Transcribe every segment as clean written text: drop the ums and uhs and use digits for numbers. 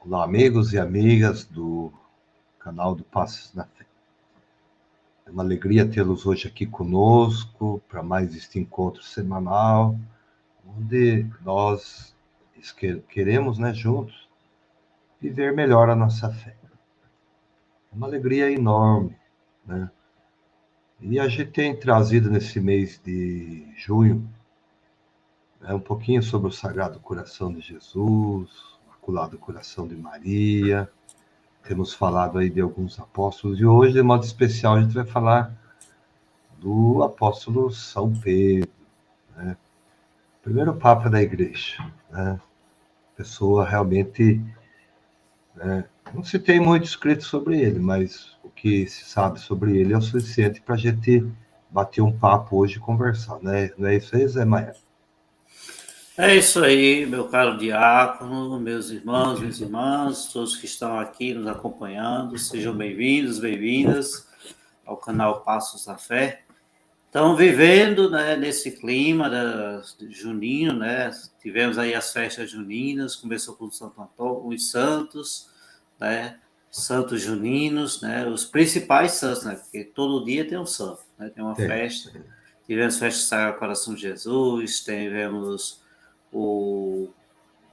Olá, amigos e amigas do canal do Passos na Fé. É uma alegria tê-los hoje aqui conosco para mais este encontro semanal, onde nós queremos, juntos, viver melhor a nossa fé. É uma alegria enorme, né? E a gente tem trazido nesse mês de junho, um pouquinho sobre o Sagrado Coração de Jesus, o Imaculado Coração de Maria. Temos falado aí de alguns apóstolos, e hoje, de modo especial, a gente vai falar do apóstolo São Pedro, né? Primeiro Papa da Igreja, né? Pessoa realmente, não se tem muito escrito sobre ele, mas o que se sabe sobre ele é o suficiente para a gente bater um papo hoje e conversar, né? Não é isso aí, Zé Maia? É isso aí, meu caro diácono, meus irmãos, minhas irmãs, todos que estão aqui nos acompanhando, sejam bem-vindos, bem-vindas ao canal Passos da Fé. Estão vivendo, né, nesse clima de junino, né? Tivemos aí as festas juninas, começou com Santo Antônio, os santos, né? Santos juninos, né? Os principais santos, né? Porque todo dia tem um santo, né? Tem uma festa. Tivemos festa do Sagrado Coração de Jesus, tivemos o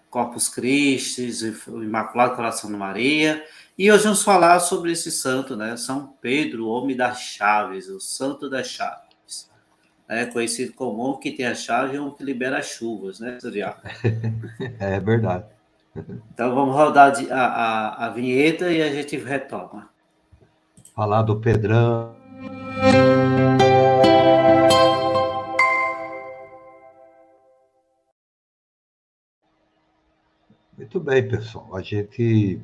Corpus Christi, o Imaculado Coração de Maria. E hoje vamos falar sobre esse santo, né? São Pedro, o homem das chaves, o santo das chaves. Conhecido como o que tem a chave e o que libera as chuvas, né, Diácono? É verdade. Então vamos rodar a vinheta e a gente retoma. Falar do Pedrão. Muito bem, pessoal. A gente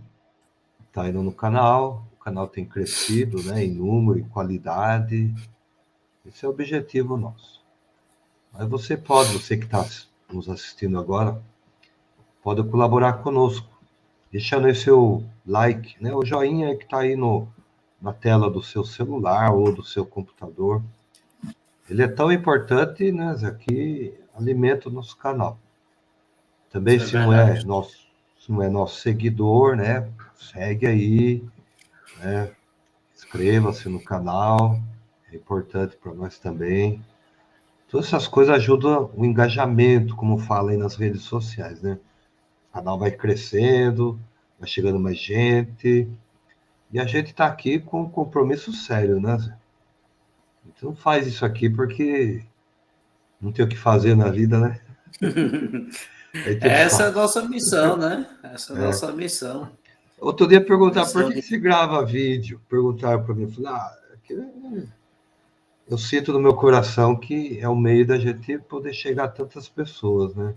está indo no canal, o canal tem crescido, né, em número e qualidade. Esse é o objetivo nosso. Mas você que está nos assistindo agora, pode colaborar conosco, deixando aí seu like, né, o joinha que está aí na tela do seu celular ou do seu computador. Ele é tão importante, né, Zé, que alimenta o nosso canal. Também, Isso é verdade. se não é nosso seguidor, né, segue aí, né, inscreva-se no canal, é importante para nós também. Todas essas coisas ajudam o engajamento, como fala aí nas redes sociais, né? O canal vai crescendo, vai chegando mais gente, e a gente está aqui com um compromisso sério, né, Zé? Então faz isso aqui porque não tem o que fazer na vida, né? A gente Essa é a faz. nossa missão, né? Essa é a É. nossa missão. Outro dia perguntar por Missão que de... se grava vídeo. Perguntaram para mim, eu falei, eu sinto no meu coração que é o meio da gente poder chegar a tantas pessoas, né?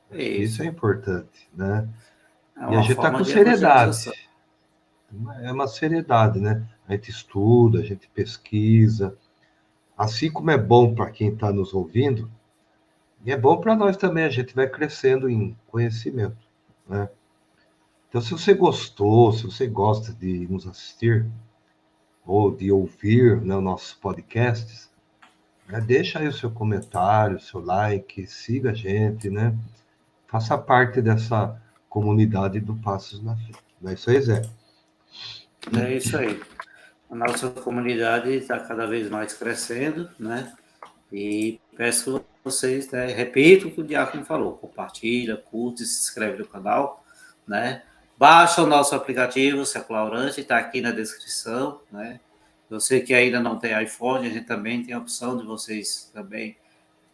Acho que isso Isso. é importante, né? É E a uma gente está forma com de evangelização. seriedade. É uma seriedade, né? A gente estuda, a gente pesquisa. Assim como é bom para quem está nos ouvindo, e é bom para nós também, a gente vai crescendo em conhecimento, né? Então, se você gostou, se você gosta de nos assistir ou de ouvir, né, nossos podcasts, né, deixa aí o seu comentário, o seu like, siga a gente, né? Faça parte dessa comunidade do Passos na Fé. Não é isso aí, Zé? É isso aí. A nossa comunidade está cada vez mais crescendo, né? E peço que vocês, né, repito o que o Diácono falou, compartilha, curte, se inscreve no canal, né? Baixa o nosso aplicativo, Seculaurante, está aqui na descrição, né? Você que ainda não tem iPhone, a gente também tem a opção de vocês também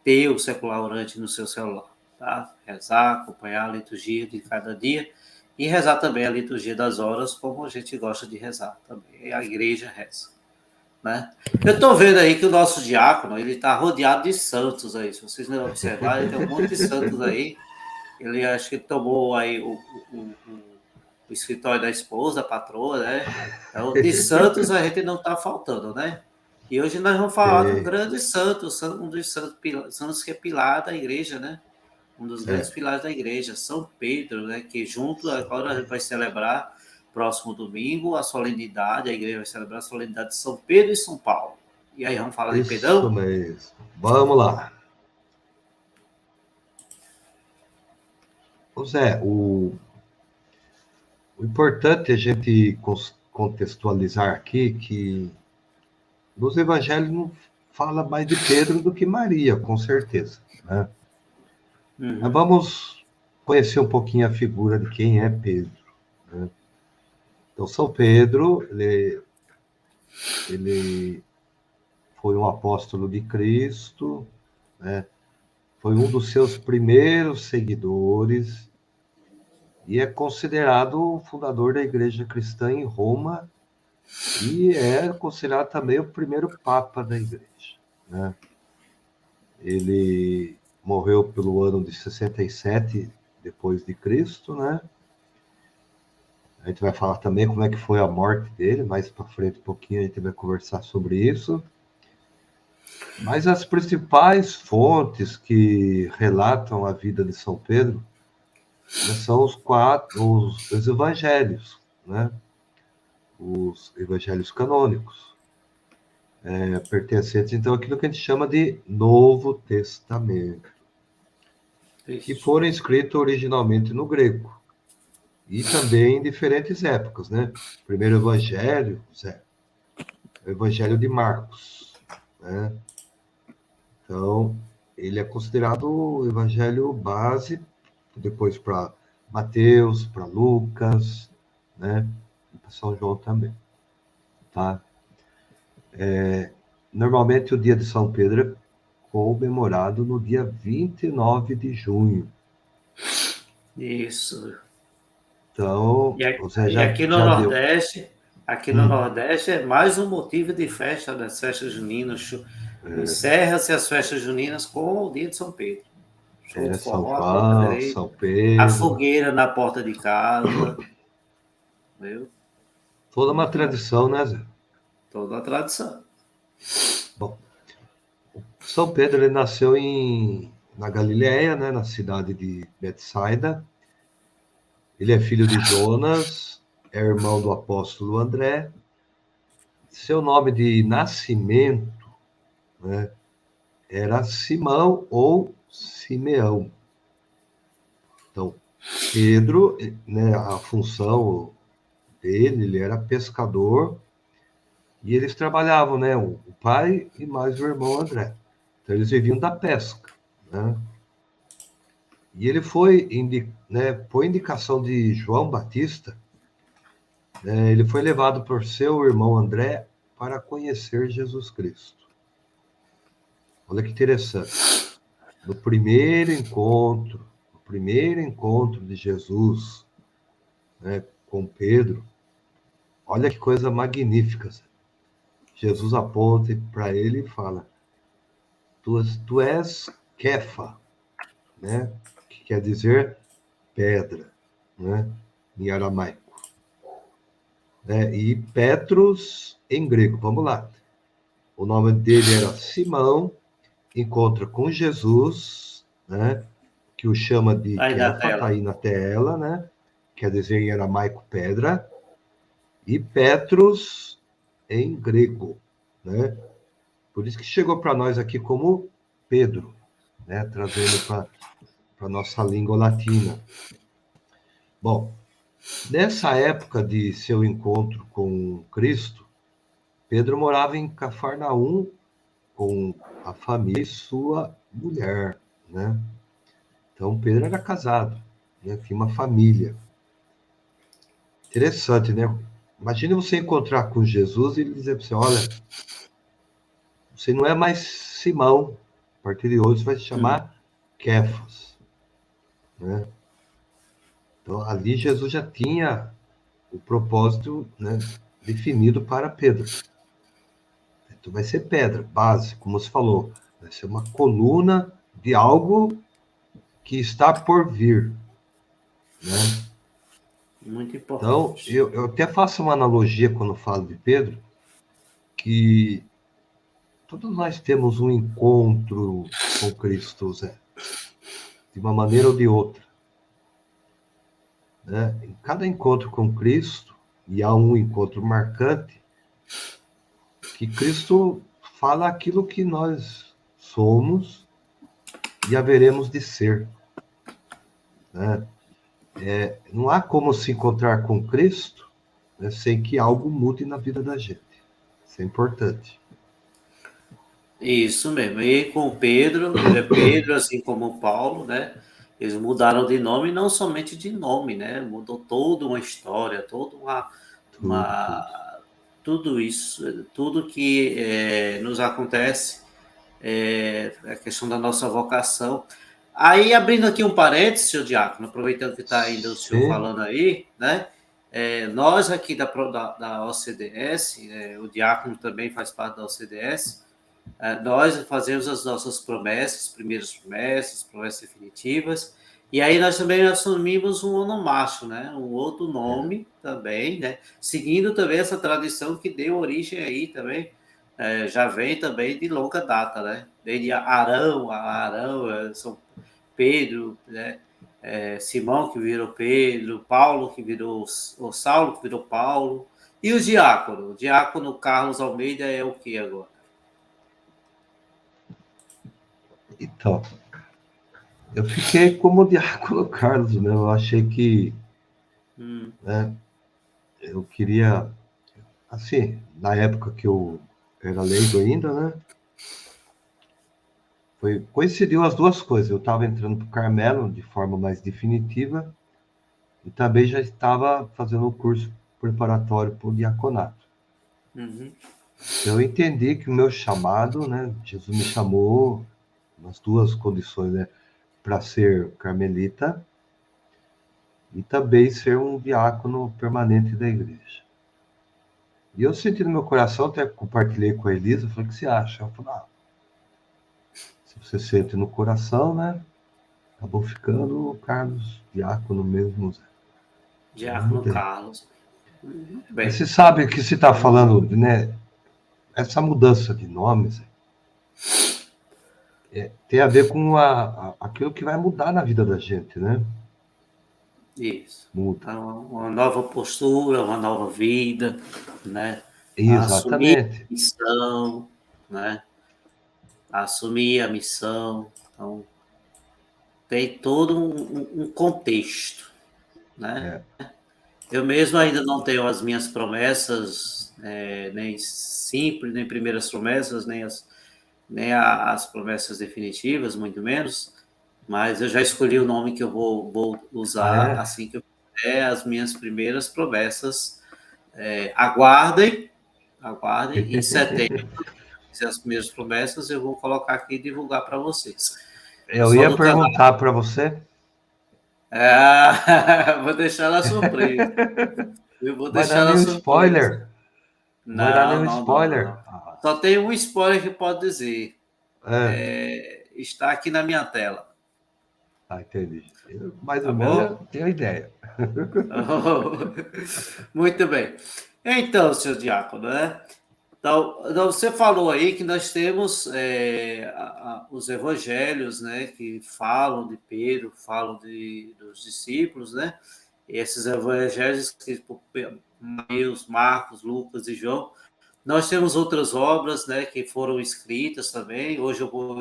ter o Seculaurante no seu celular, tá? Rezar, acompanhar a liturgia de cada dia e rezar também a liturgia das horas, como a gente gosta de rezar também, a igreja reza, né? Eu estou vendo aí que o nosso diácono, ele está rodeado de santos aí, se vocês não observarem, tem um monte de santos aí, ele acho que tomou aí o escritório da esposa, a patroa, né? Então, de santos a gente não está faltando, né? E hoje nós vamos falar de um É, grande santo, um dos santos que é pilar da igreja, né? Um dos grandes é. pilares da igreja, São Pedro, né? Que junto agora a gente vai celebrar próximo domingo a solenidade, a igreja vai celebrar a solenidade de São Pedro e São Paulo. E aí vamos falar de Isso Pedrão? mesmo. Vamos lá. Ô Zé, O importante é a gente contextualizar aqui que nos evangelhos não fala mais de Pedro do que Maria, com certeza, né? Mas vamos conhecer um pouquinho a figura de quem é Pedro, né? Então, São Pedro, ele foi um apóstolo de Cristo, né? Foi um dos seus primeiros seguidores e é considerado o fundador da Igreja Cristã em Roma e é considerado também o primeiro Papa da Igreja, né? Ele morreu pelo ano de 67 depois de Cristo, né? A gente vai falar também como é que foi a morte dele, mais para frente um pouquinho a gente vai conversar sobre isso. Mas as principais fontes que relatam a vida de São Pedro, né, são os evangelhos, né? Os evangelhos canônicos, pertencentes então àquilo que a gente chama de Novo Testamento, que foram escritos originalmente no grego e também em diferentes épocas, né? O primeiro evangelho, o Evangelho de Marcos, né? Então, ele é considerado o evangelho base, depois para Mateus, para Lucas, né? E para São João também, tá? Normalmente o dia de São Pedro é comemorado no dia 29 de junho. Isso. Então, você E aqui no já deu. Nordeste é mais um motivo de festa das festas juninas. Encerra-se as festas juninas com o dia de São Pedro. Show de São forró à torta João, direita, São a Pedro, fogueira na porta de casa, viu? toda uma Muito bom. tradição, né, Zé? Toda a tradição. Bom, São Pedro ele nasceu na Galileia, né, na cidade de Betsaida. Ele é filho de Jonas, é irmão do apóstolo André. Seu nome de nascimento, né, era Simão ou Simeão. Então, Pedro, né, a função dele, ele era pescador e eles trabalhavam, né, o pai e mais o irmão André. Então, eles viviam da pesca, né? E ele foi, né, por indicação de João Batista, ele foi levado por seu irmão André para conhecer Jesus Cristo. Olha que interessante. No primeiro encontro de Jesus, né, com Pedro, olha que coisa magnífica. Jesus aponta para ele e fala: tu és Kefa, né, que quer dizer pedra, né, em aramaico. E Petros em grego. Vamos lá. O nome dele era Simão, encontra com Jesus, né, que o chama de Aí na Kefa, está tela. aí na tela, né, quer dizer em aramaico pedra, e Petros em grego, né? Por isso que chegou para nós aqui como Pedro, né, trazendo para a nossa língua latina. Bom, nessa época de seu encontro com Cristo, Pedro morava em Cafarnaum com a família e sua mulher, né? Então, Pedro era casado, né? Tinha uma família. Interessante, né? Imagina você encontrar com Jesus e ele dizer para você: olha, você não é mais Simão, a partir de hoje você vai se chamar Kefas, né? Então, ali Jesus já tinha o propósito, né, definido para Pedro. Então, vai ser pedra, base, como você falou, vai ser uma coluna de algo que está por vir, né? Muito Então, importante. eu até faço uma analogia quando falo de Pedro, que todos nós temos um encontro com Cristo, Zé, de uma maneira ou de outra, né? Em cada encontro com Cristo, e há um encontro marcante, que Cristo fala aquilo que nós somos e haveremos de ser, né? Não há como se encontrar com Cristo, né, sem que algo mude na vida da gente. Isso é importante. Isso mesmo. E com o Pedro, Pedro, assim como o Paulo, né? Eles mudaram de nome, não somente de nome, né? Mudou toda uma história, toda Tudo. tudo isso, tudo que nos acontece, a questão da nossa vocação. Aí, abrindo aqui um parênteses, senhor Diácono, aproveitando que está ainda o senhor Sim. falando aí, né? Nós aqui da OCDS, o Diácono também faz parte da OCDS, nós fazemos as nossas promessas, primeiras promessas, promessas definitivas, e aí nós também assumimos um onomástico, né? Um outro nome também, né? Seguindo também essa tradição que deu origem aí também, já vem também de longa data, né? Desde Arão, São Pedro, né? Simão que virou Pedro, Paulo que virou, o Saulo que virou Paulo, e o diácono? O diácono Carlos Almeida é o que agora? Então, eu fiquei como o Diácono Carlos, né? Eu achei que, né, eu queria, assim, na época que eu era leigo ainda, né? Coincidiu as duas coisas. Eu estava entrando para o Carmelo de forma mais definitiva e também já estava fazendo o curso preparatório para o diaconato. Uhum. Então, eu entendi que o meu chamado, né? Jesus me chamou nas duas condições, né? Para ser carmelita e também ser um diácono permanente da igreja. E eu senti no meu coração, até compartilhei com a Elisa, falei, o que você acha? Ela falou, se você sente no coração, né? Acabou ficando o Carlos Diácono mesmo, Zé. Eu Diácono mudei. Carlos. Muito Mas bem. você sabe que se está falando, né? Essa mudança de nomes tem a ver com aquilo que vai mudar na vida da gente, né? Isso. Muda. Então, uma nova postura, uma nova vida, né? Assumir Exatamente. a missão, né? Assumir a missão. Então, tem todo um contexto, né? É. Eu mesmo ainda não tenho as minhas promessas, nem simples, nem primeiras promessas, nem as promessas definitivas, muito menos, mas eu já escolhi o nome que eu vou Ah, usar é? assim que eu fizer as minhas primeiras promessas. Aguardem, aguardem, em setembro, se as primeiras promessas, eu vou colocar aqui e divulgar para vocês. O Eu pessoal ia do canal. perguntar para você, Vou deixar ela surpresa. Eu vou vai dar deixar ela nenhum surpresa. spoiler? Não vai dar Não, nenhum não, não, não, spoiler? não. Ah, Só tem um spoiler que pode dizer. é. Está aqui na minha tela. Ah, entendi. Eu, mais Tá ou menos eu bom? tenho ideia. Muito bem. Então, senhor Diácono, né? Então, você falou aí que nós temos os evangelhos, né, que falam de Pedro, falam dos discípulos, né? E esses evangelhos escritos por Mateus, Marcos, Lucas e João. Nós temos outras obras, né, que foram escritas também. Hoje eu vou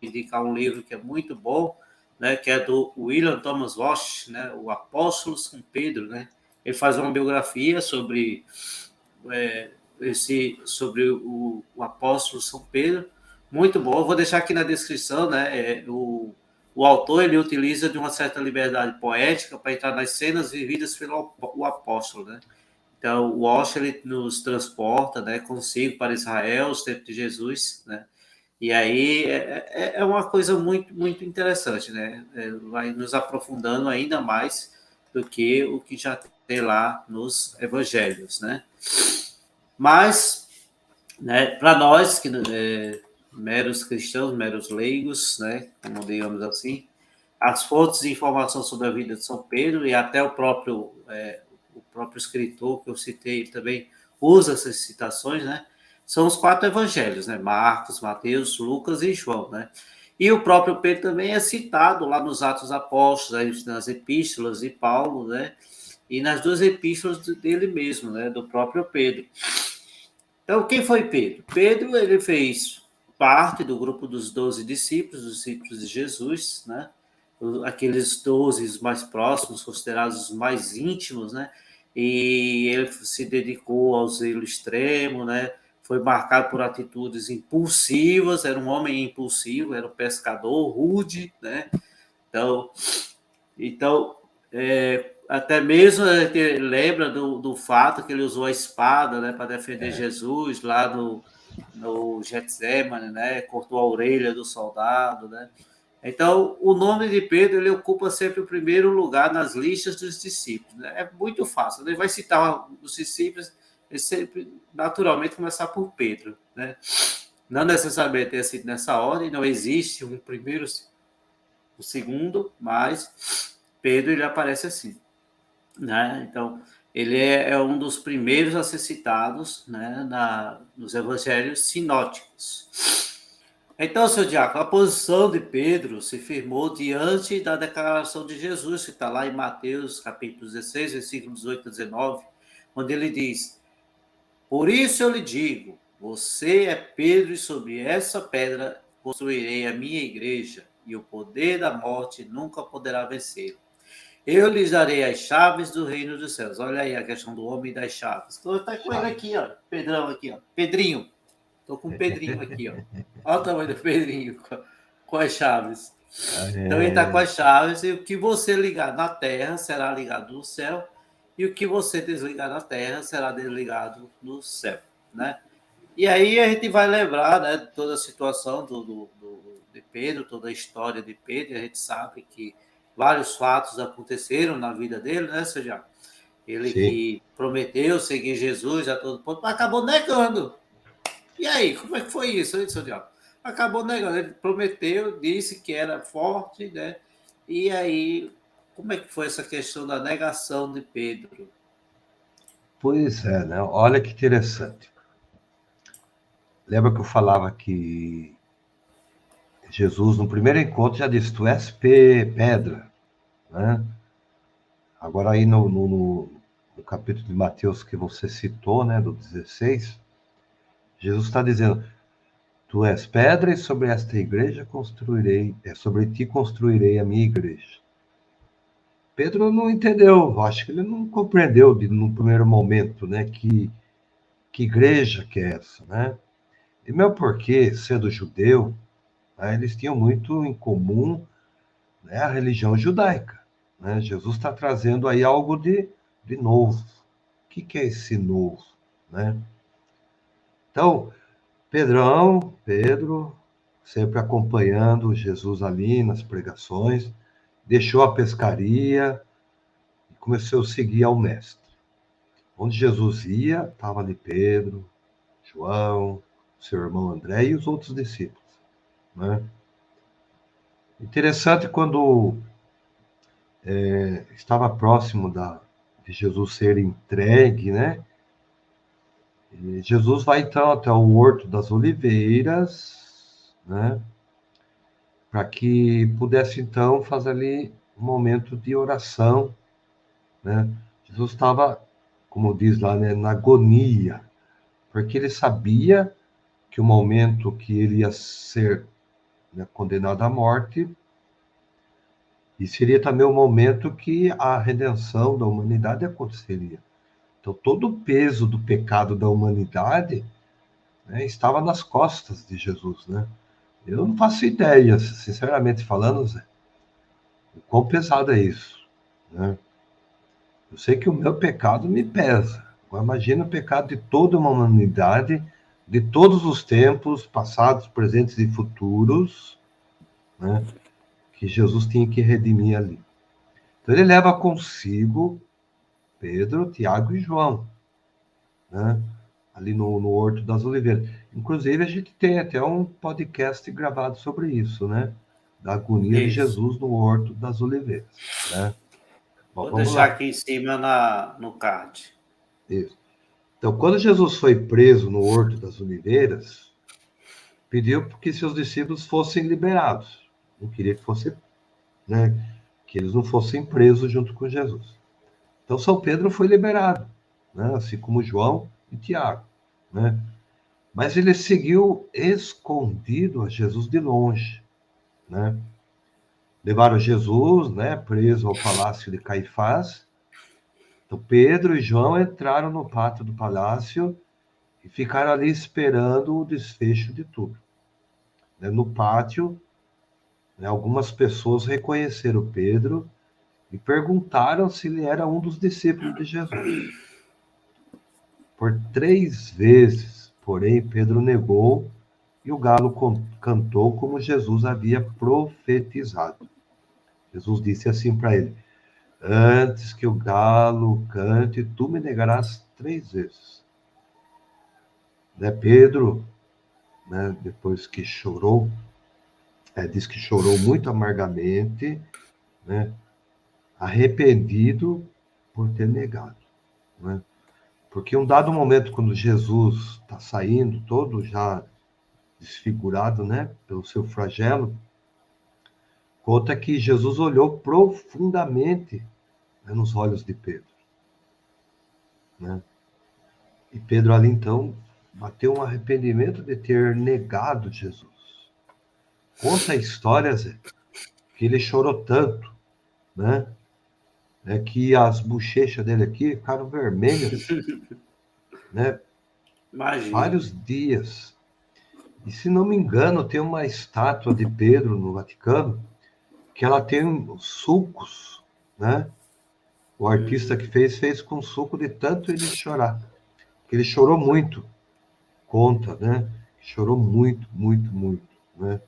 indicar um livro que é muito bom, né, que é do William Thomas Walsh, né, o Apóstolo São Pedro, né? Ele faz uma biografia é, sobre o apóstolo São Pedro, muito bom. Eu vou deixar aqui na descrição, né? O autor ele utiliza de uma certa liberdade poética para entrar nas cenas vividas pelo o apóstolo, né? Então, o Walsh ele nos transporta, né, consigo para Israel, os tempos de Jesus, né? E aí é uma coisa muito, muito interessante, né? Vai nos aprofundando ainda mais do que o que já tem lá nos evangelhos, né? Mas, né, para nós, que meros cristãos, meros leigos, né, como digamos assim, as fontes de informação sobre a vida de São Pedro e até o próprio escritor que eu citei também usa essas citações, né? São os 4 evangelhos, né? Marcos, Mateus, Lucas e João, né? E o próprio Pedro também é citado lá nos Atos Apóstolos, nas epístolas de Paulo, né? E nas 2 epístolas dele mesmo, né? Do próprio Pedro. Então, quem foi Pedro? Pedro, ele fez parte do grupo dos 12 discípulos, dos discípulos de Jesus, né? aqueles 12 mais próximos, considerados os mais íntimos, né? E ele se dedicou ao zelo extremo, né? Foi marcado por atitudes impulsivas, era um homem impulsivo, era um pescador rude, né? Então, até mesmo a gente lembra do fato que ele usou a espada, né, para defender Jesus lá no Getsemane, né? Cortou a orelha do soldado, né? Então, o nome de Pedro ele ocupa sempre o primeiro lugar nas listas dos discípulos, né? É muito fácil. Ele vai citar os discípulos, ele sempre naturalmente começar por Pedro, né? Não necessariamente ter sido nessa ordem, não existe um primeiro, o segundo, mas Pedro ele aparece assim, né? Então, ele é um dos primeiros a ser citados, né, nos evangelhos sinóticos. Então, seu Diácono, a posição de Pedro se firmou diante da declaração de Jesus, que está lá em Mateus, capítulo 16, versículos 18 a 19, onde ele diz: por isso eu lhe digo, você é Pedro, e sobre essa pedra construirei a minha igreja, e o poder da morte nunca poderá vencê-lo. Eu lhes darei as chaves do reino dos céus. Olha aí a questão do homem das chaves. Estou até com ele aqui, ó. Pedrão aqui, ó. Pedrinho. Estou com o Pedrinho aqui, ó. Olha o tamanho do Pedrinho com as chaves. Então ele está com as chaves, e o que você ligar na terra será ligado no céu, e o que você desligar na terra será desligado no céu, né? E aí a gente vai lembrar, né, toda a situação de Pedro, toda a história de Pedro, e a gente sabe que vários fatos aconteceram na vida dele, né, Sérgio? Ele Sim. que prometeu seguir Jesus a todo ponto, mas acabou negando. E aí, como é que foi isso, hein, Sérgio? Acabou negando. Ele prometeu, disse que era forte, né? E aí, como é que foi essa questão da negação de Pedro? Pois é, né? Olha que interessante. Lembra que eu falava que Jesus, no primeiro encontro, já disse: tu és pedra, né? Agora, aí no capítulo de Mateus que você citou, né, do 16, Jesus está dizendo: tu és pedra, e sobre esta igreja construirei, sobre ti construirei a minha igreja. Pedro não entendeu, acho que ele não compreendeu no primeiro momento, né, que igreja que é essa, né? E mesmo porque, sendo judeu, né, eles tinham muito em comum, né, a religião judaica, né? Jesus está trazendo aí algo de novo. O que é esse novo, né? Então, Pedro, sempre acompanhando Jesus ali nas pregações, deixou a pescaria e começou a seguir ao mestre. Onde Jesus ia, estava ali Pedro, João, seu irmão André e os outros discípulos, né? Interessante, quando estava próximo de Jesus ser entregue, né? E Jesus vai então até o Horto das Oliveiras, né? Para que pudesse então fazer ali um momento de oração, né? Jesus estava, como diz lá, né, na agonia, porque ele sabia que o momento que ele ia ser, né, condenado à morte, e seria também o momento que a redenção da humanidade aconteceria. Então, todo o peso do pecado da humanidade, né, estava nas costas de Jesus, né? Eu não faço ideia, sinceramente falando, Zé, o quão pesado é isso, né? Eu sei que o meu pecado me pesa. Agora, imagina o pecado de toda uma humanidade, de todos os tempos, passados, presentes e futuros, né, que Jesus tinha que redimir ali. Então, ele leva consigo Pedro, Tiago e João, né, ali no Horto das Oliveiras. Inclusive, a gente tem até um podcast gravado sobre isso, né? Da agonia de Isso. Jesus no Horto das Oliveiras, né? Bom, Vou vamos deixar lá. aqui em cima no card. Isso. Então, quando Jesus foi preso no Horto das Oliveiras, pediu que seus discípulos fossem liberados. Não queria que fosse, né, que eles não fossem presos junto com Jesus. Então, São Pedro foi liberado, né, assim como João e Tiago, né? Mas ele seguiu escondido a Jesus de longe, né? levaram Jesus, né, preso ao palácio de Caifás. Então, Pedro e João entraram no pátio do palácio e ficaram ali esperando o desfecho de tudo. No pátio, né, algumas pessoas reconheceram Pedro e perguntaram se ele era um dos discípulos de Jesus. Por 3 vezes, porém, Pedro negou e o galo cantou como Jesus havia profetizado. Jesus disse assim para ele: antes que o galo cante, tu me negarás 3 vezes. Né, Pedro, né, depois que chorou, diz que chorou muito amargamente, né, arrependido por ter negado. Né? Porque um dado momento, quando Jesus está saindo, todo já desfigurado, né, pelo seu flagelo, conta que Jesus olhou profundamente, né, nos olhos de Pedro. Né? E Pedro ali, então, bateu um arrependimento de ter negado Jesus. Conta a história, Zé, que ele chorou tanto, né, que as bochechas dele aqui ficaram vermelhas, né, Imagina. vários dias. E, se não me engano, tem uma estátua de Pedro no Vaticano, que ela tem sulcos, né? O artista que fez com suco de tanto ele chorar. Porque ele chorou muito, conta, né? Chorou muito, muito, muito, né?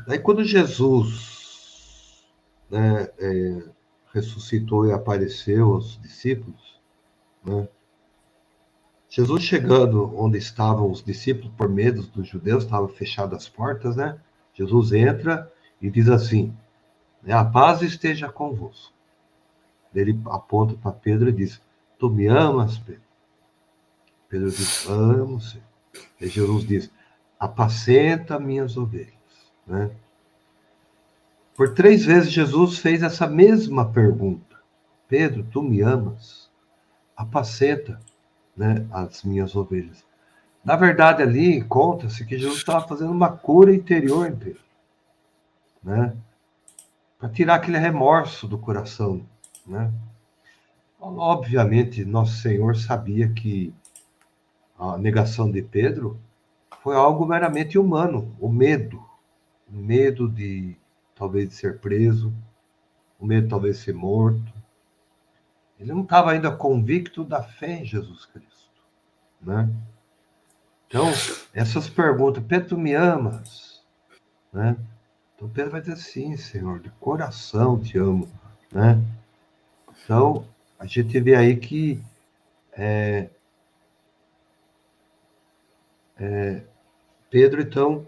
Daí quando Jesus, né, ressuscitou e apareceu aos discípulos, né? Jesus chegando onde estavam os discípulos, por medo dos judeus, estavam fechadas as portas, né? Jesus entra e diz assim, né, a paz esteja convosco. Ele aponta para Pedro e diz, tu me amas, Pedro? Pedro diz, amo, Senhor. E Jesus diz, apacenta minhas ovelhas. Né? Por 3 vezes Jesus fez essa mesma pergunta. Pedro, tu me amas? Apacenta, né, as minhas ovelhas. Na verdade, ali conta-se que Jesus estava fazendo uma cura interior em Pedro. Né? Para tirar aquele remorso do coração. Né? Obviamente, nosso Senhor sabia que a negação de Pedro foi algo meramente humano, o medo de talvez de ser preso, o medo de talvez ser morto. Ele não estava ainda convicto da fé em Jesus Cristo, né? Então, essas perguntas, Pedro, tu me amas? Né? Então, Pedro vai dizer, sim, Senhor, de coração te amo, né? Então, a gente vê aí que Pedro, então,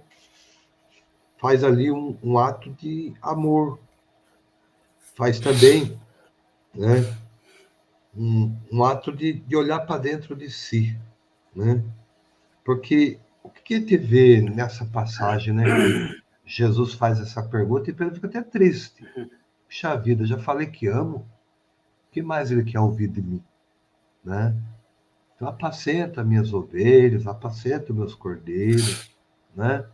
faz ali um ato de amor, faz também, né, um ato de olhar para dentro de si, né? Porque o que a gente vê nessa passagem, né, que Jesus faz essa pergunta e Pedro fica até triste. Puxa vida, eu já falei que amo, o que mais ele quer ouvir de mim, né? Então, apacenta minhas ovelhas, apacenta meus cordeiros, né?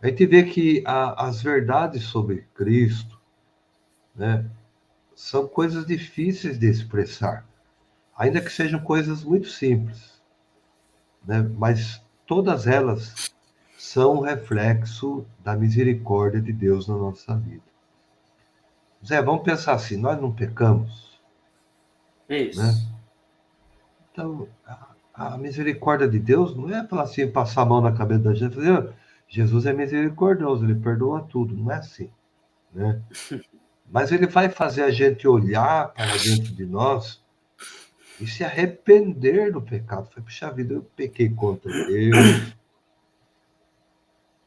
A gente vê que as verdades sobre Cristo, né, são coisas difíceis de expressar, ainda que sejam coisas muito simples, né? Mas todas elas são um reflexo da misericórdia de Deus na nossa vida. Zé, vamos pensar assim, nós não pecamos, né? Isso. Então, a misericórdia de Deus não é falar assim, passar a mão na cabeça da gente e fazer, Jesus é misericordioso, ele perdoa tudo, não é assim, né? Mas ele vai fazer a gente olhar para dentro de nós e se arrepender do pecado. Foi, puxa vida, eu pequei contra Deus.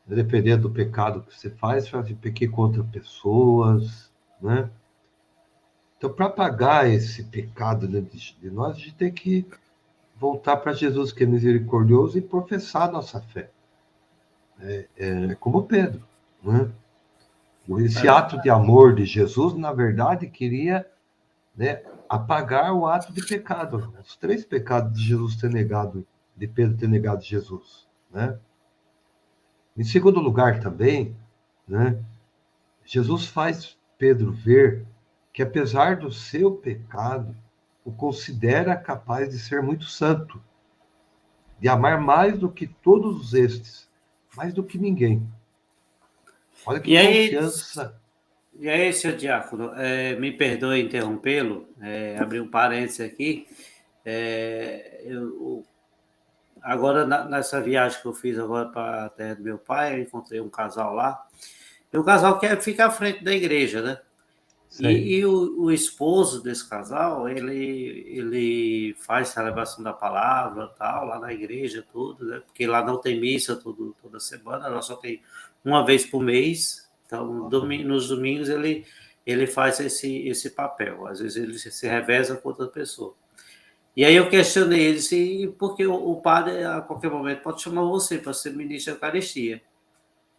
Dependendo do pecado que você faz, você pequei contra pessoas, né? Então, para pagar esse pecado dentro de nós, a gente tem que voltar para Jesus, que é misericordioso, e professar nossa fé. É como Pedro, né? Esse ato de amor de Jesus, na verdade, queria, né, apagar o ato de pecado, os 3 pecados de Jesus ter negado, de Pedro ter negado Jesus, né? Em segundo lugar, também, né? Jesus faz Pedro ver que, apesar do seu pecado, o considera capaz de ser muito santo, de amar mais do que todos estes, mais do que ninguém. Olha que E aí, confiança. e aí, seu Diácono, me perdoe interrompê-lo, abrir um parênteses aqui. Agora, nessa viagem que eu fiz agora para a terra do meu pai, eu encontrei um casal lá. E o casal quer ficar à frente da igreja, né? Sei. E o esposo desse casal, ele faz celebração da palavra, tal, lá na igreja, tudo, né? Porque lá não tem missa toda semana, ela só tem uma vez por mês. Então, nos domingos ele faz esse papel. Às vezes ele se reveza com outra pessoa. E aí eu questionei ele, disse, porque o padre a qualquer momento pode chamar você para ser ministro da Eucaristia,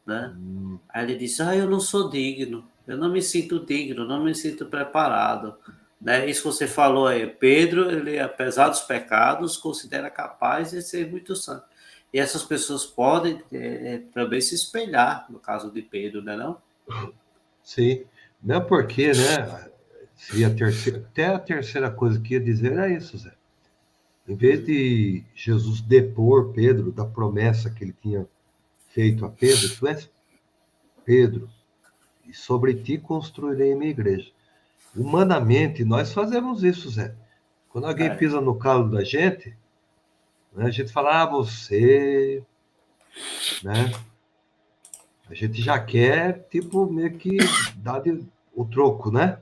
né? Aí ele disse, eu não sou digno, eu não me sinto digno, não me sinto preparado. Né? Isso que você falou aí, Pedro, ele, apesar dos pecados, considera capaz de ser muito santo. E essas pessoas podem também se espelhar, no caso de Pedro, né, não? Sim. Não é porque, né? Seria a terceira, até a terceira coisa que ia dizer é isso, Zé. Em vez de Jesus depor Pedro da promessa que ele tinha feito a Pedro, tu és Pedro, e sobre ti construirei a minha igreja. Humanamente, nós fazemos isso, Zé. Quando alguém É. pisa no calo da gente, né, a gente fala, você, né? A gente já quer, tipo, meio que dar o troco, né?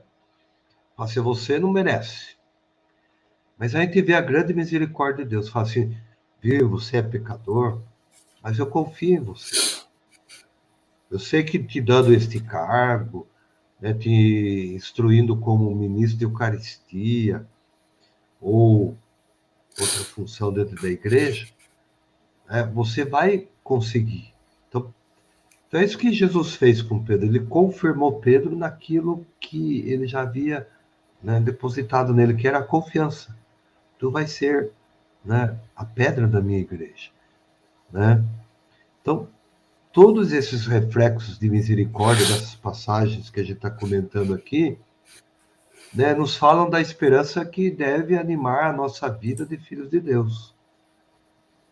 Fala assim, você não merece. Mas a gente vê a grande misericórdia de Deus. Fala assim, viu, você é pecador, mas eu confio em você. Eu sei que te dando este cargo, né, te instruindo como ministro de Eucaristia, ou outra função dentro da igreja, você vai conseguir. Então, é isso que Jesus fez com Pedro. Ele confirmou Pedro naquilo que ele já havia, né, depositado nele, que era a confiança. Tu vai ser, né, a pedra da minha igreja. Né? Então, todos esses reflexos de misericórdia dessas passagens que a gente está comentando aqui, né, nos falam da esperança que deve animar a nossa vida de filhos de Deus.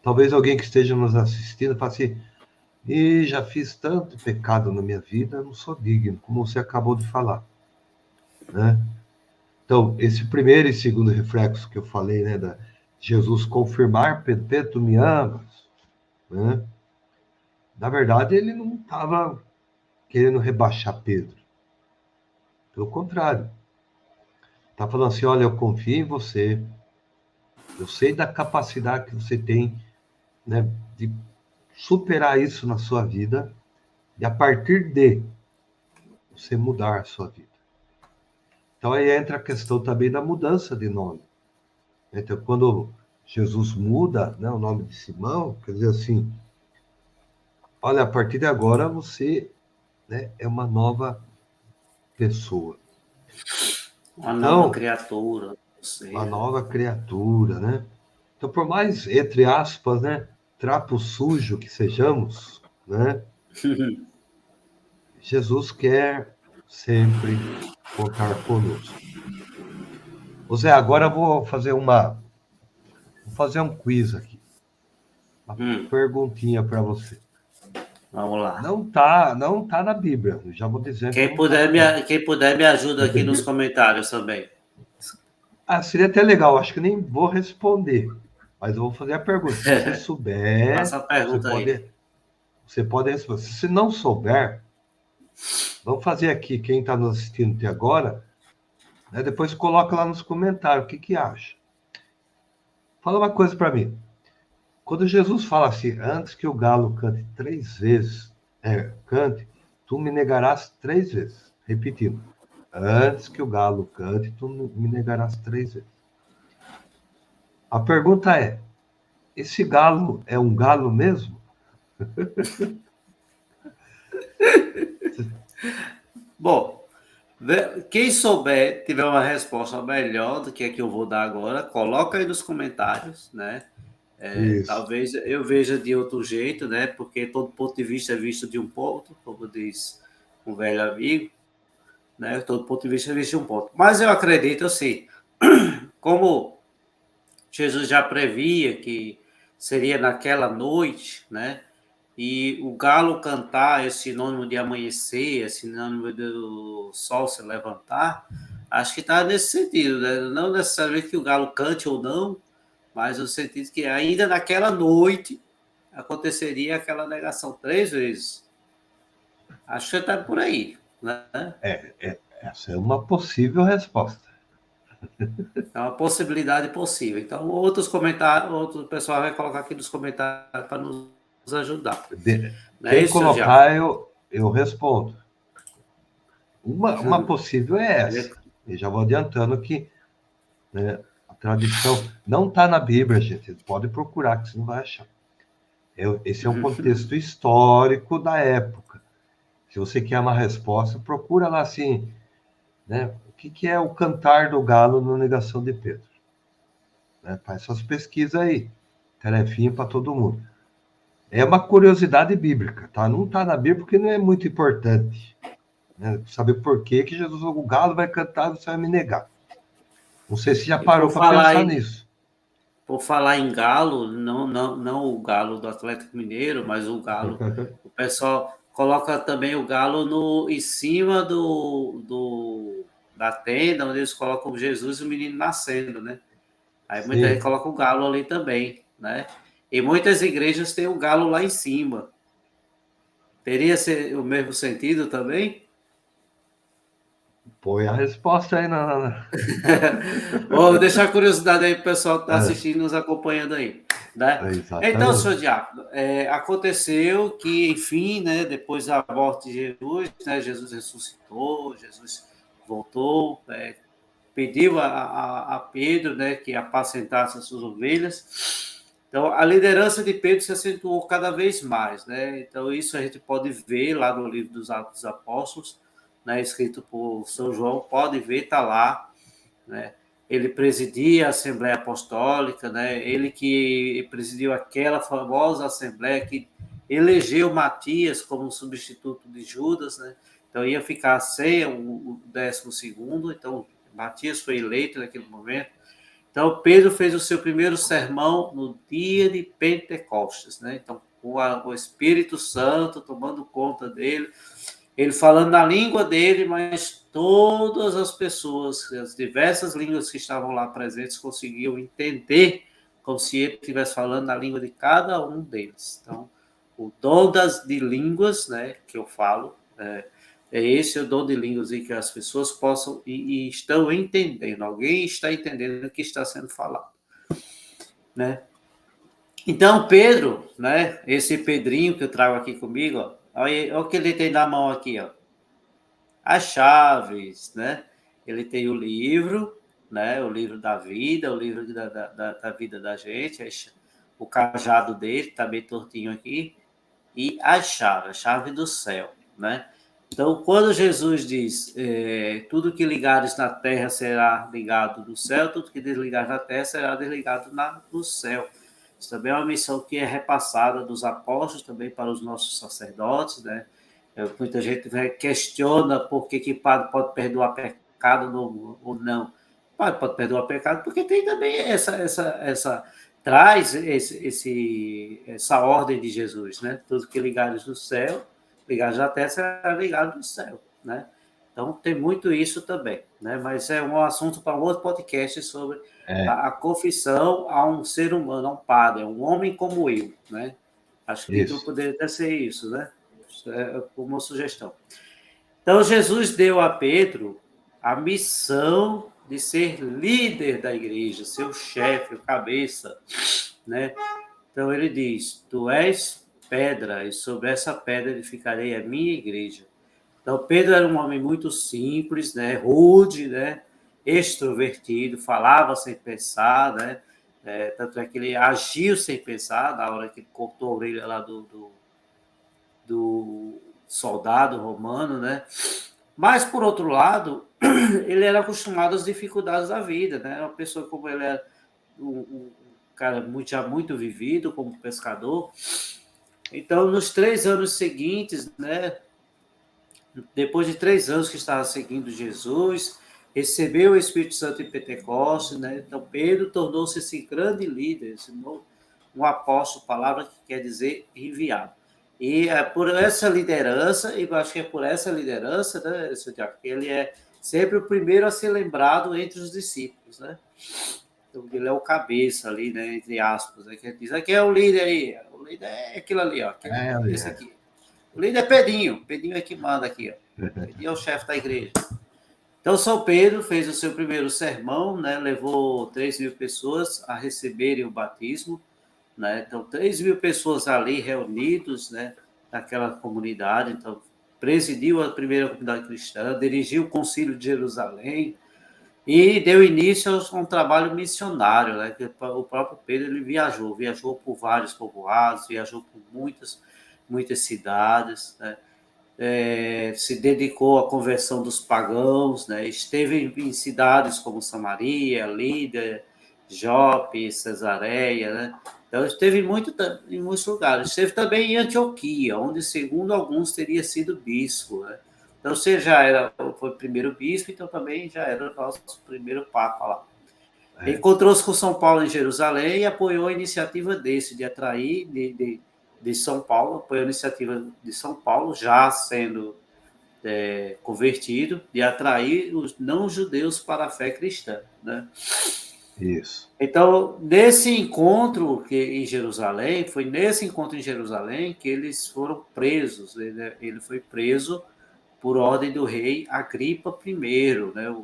Talvez alguém que esteja nos assistindo fale assim, e já fiz tanto pecado na minha vida, não sou digno, como você acabou de falar. Né? Então, esse primeiro e segundo reflexo que eu falei, né, da Jesus confirmar, Pedro, Pedro, tu me amas, né? Na verdade, ele não estava querendo rebaixar Pedro. Pelo contrário. Está falando assim, olha, eu confio em você, eu sei da capacidade que você tem, né, de superar isso na sua vida, e a partir de você mudar a sua vida. Então aí entra a questão também da mudança de nome. Então, quando Jesus muda, né, o nome de Simão, quer dizer assim, olha, a partir de agora você, né, é uma nova pessoa. Uma nova Então, criatura, ou uma seja, nova criatura, né? Então, por mais, entre aspas, né, trapo sujo que sejamos, né, Jesus quer sempre contar conosco. Ô Zé, agora eu vou fazer um quiz aqui. Uma perguntinha para você. vamos lá. Não tá na Bíblia. Eu já vou dizendo que não tá na Bíblia. Quem puder me ajuda aqui nos comentários também. Seria até legal. Acho que nem vou responder, mas eu vou fazer a pergunta. Se você Faça souber, a pergunta aí. você pode responder. Se não souber, vamos fazer aqui. Quem está nos assistindo até agora, né, depois coloca lá nos comentários o que acha. Fala uma coisa para mim. Quando Jesus fala assim, antes que o galo cante 3 vezes, cante, tu me negarás 3 vezes. Repetindo, antes que o galo cante, tu me negarás 3 vezes. A pergunta é, esse galo é um galo mesmo? Bom, quem souber, tiver uma resposta melhor do que a que eu vou dar agora, coloca aí nos comentários, né? Isso. Talvez eu veja de outro jeito, né? Porque todo ponto de vista é visto de um ponto, como diz um velho amigo, né? Todo ponto de vista é visto de um ponto. Mas eu acredito assim, como Jesus já previa que seria naquela noite, né? E o galo cantar é sinônimo de amanhecer, é sinônimo do sol se levantar. Acho que está nesse sentido, né? Não necessariamente que o galo cante ou não, mas no sentido que ainda naquela noite aconteceria aquela negação 3 vezes. Acho que está por aí, né? Essa é uma possível resposta. É uma possibilidade possível. Então, outros comentários, outro pessoal vai colocar aqui nos comentários para nos ajudar. Não é Quem isso, seu Diaco? colocar, eu respondo. Uma possível é essa. E já vou adiantando que, né, a tradição não está na Bíblia, gente. Pode procurar, que você não vai achar. Esse é um contexto histórico da época. Se você quer uma resposta, procura lá assim, né? O que é o cantar do galo na negação de Pedro? Né? Faz suas pesquisas aí. Tarefinha para todo mundo. É uma curiosidade bíblica, tá? Não está na Bíblia porque não é muito importante. Né? Saber por que Jesus, o galo vai cantar, você vai me negar. Não sei se já E parou para pensar nisso. por falar em galo, não o galo do Atlético Mineiro, mas o galo, o pessoal coloca também o galo em cima da tenda, onde eles colocam Jesus e o menino nascendo, né? Aí muita gente Sim. coloca o galo ali também, né? E muitas igrejas têm o galo lá em cima. Teria o mesmo sentido também? Põe a resposta aí Vou deixar a curiosidade aí para o pessoal que está É, assistindo, nos acompanhando aí, né? Então, senhor exatamente. Diácono, aconteceu que, enfim, né, depois da morte de Jesus, né, Jesus ressuscitou, Jesus voltou, pediu a Pedro, né, que apacentasse as suas ovelhas. Então, a liderança de Pedro se acentuou cada vez mais, né? Então, isso a gente pode ver lá no livro dos Atos dos Apóstolos, né, escrito por São João, pode ver, está lá, né? Ele presidia a Assembleia Apostólica, né? Ele que presidiu aquela famosa Assembleia que elegeu Matias como substituto de Judas, né? Então ia ficar sem o 12º, então Matias foi eleito naquele momento. Então Pedro fez o seu primeiro sermão no dia de Pentecostes, né? Então com o Espírito Santo tomando conta dele, ele falando na língua dele, mas todas as pessoas, as diversas línguas que estavam lá presentes, conseguiam entender como se ele estivesse falando na língua de cada um deles. Então, o dom de línguas, né, que eu falo, é esse o dom de línguas em que as pessoas possam e estão entendendo. Alguém está entendendo o que está sendo falado, né? Então, Pedro, né, esse Pedrinho que eu trago aqui comigo, ó, olha o que ele tem na mão aqui, ó. As chaves, né? Ele tem o livro, né? O livro da vida, o livro da vida da gente, o cajado dele, tá bem tortinho aqui, e a chave do céu, né? Então, quando Jesus diz, tudo que ligares na terra será ligado no céu, tudo que desligares na terra será desligado no céu. Isso também é uma missão que é repassada dos apóstolos também para os nossos sacerdotes, né? Muita gente questiona por que padre pode perdoar pecado ou não. Padre pode perdoar pecado porque tem também traz essa ordem de Jesus, né? Tudo que ligares no céu, ligares na terra, será ligado no céu, né? Então tem muito isso também, né? Mas é um assunto para um outro podcast sobre É, a confissão a um ser humano, a um padre, a um homem como eu, né? Acho que o título isso. poderia até ser isso, né? Uma sugestão. Então, Jesus deu a Pedro a missão de ser líder da igreja, seu chefe, o cabeça, né? Então, ele diz, tu és pedra, e sobre essa pedra edificarei a minha igreja. Então, Pedro era um homem muito simples, né? Rude, né? Extrovertido, falava sem pensar, né? Tanto é que ele agiu sem pensar, na hora que ele cortou a orelha lá do soldado romano, né? Mas, por outro lado, ele era acostumado às dificuldades da vida, né? Uma pessoa como ele era cara já muito vivido como pescador. Então, nos 3 anos seguintes, né, depois de 3 anos que estava seguindo Jesus, recebeu o Espírito Santo em Pentecostes, né? Então Pedro tornou-se esse grande líder, um apóstolo, palavra que quer dizer enviado. E por essa liderança, e eu acho que é por essa liderança, né, Santiago, que ele é sempre o primeiro a ser lembrado entre os discípulos, né? Então, ele é o cabeça ali, né, entre aspas, né, que ele diz, aqui é o líder aí, o líder é aquilo ali, ó, esse aqui. O líder é Pedrinho, Pedrinho é que manda aqui, ó. Pedrinho é o chefe da igreja. Então, São Pedro fez o seu primeiro sermão, né, levou 3.000 pessoas a receberem o batismo, né, então 3.000 pessoas ali reunidos, né, naquela comunidade, então presidiu a primeira comunidade cristã, dirigiu o concílio de Jerusalém e deu início a um trabalho missionário, né, que o próprio Pedro ele viajou por vários povoados, viajou por muitas cidades, né, se dedicou à conversão dos pagãos, né? Esteve em cidades como Samaria, Lídia, Jope, Cesareia, né? Então esteve em muitos lugares. Esteve também em Antioquia, onde, segundo alguns, teria sido bispo, né? Então, você já foi o primeiro bispo, então também já era o nosso primeiro papa lá. Encontrou-se com São Paulo em Jerusalém e apoiou a iniciativa de atrair, de São Paulo, apoiou a iniciativa de São Paulo, já sendo convertido, de atrair os não-judeus para a fé cristã, né? Isso. Então, nesse encontro em Jerusalém, foi nesse encontro em Jerusalém que eles foram presos. Ele foi preso por ordem do rei Agripa I, né?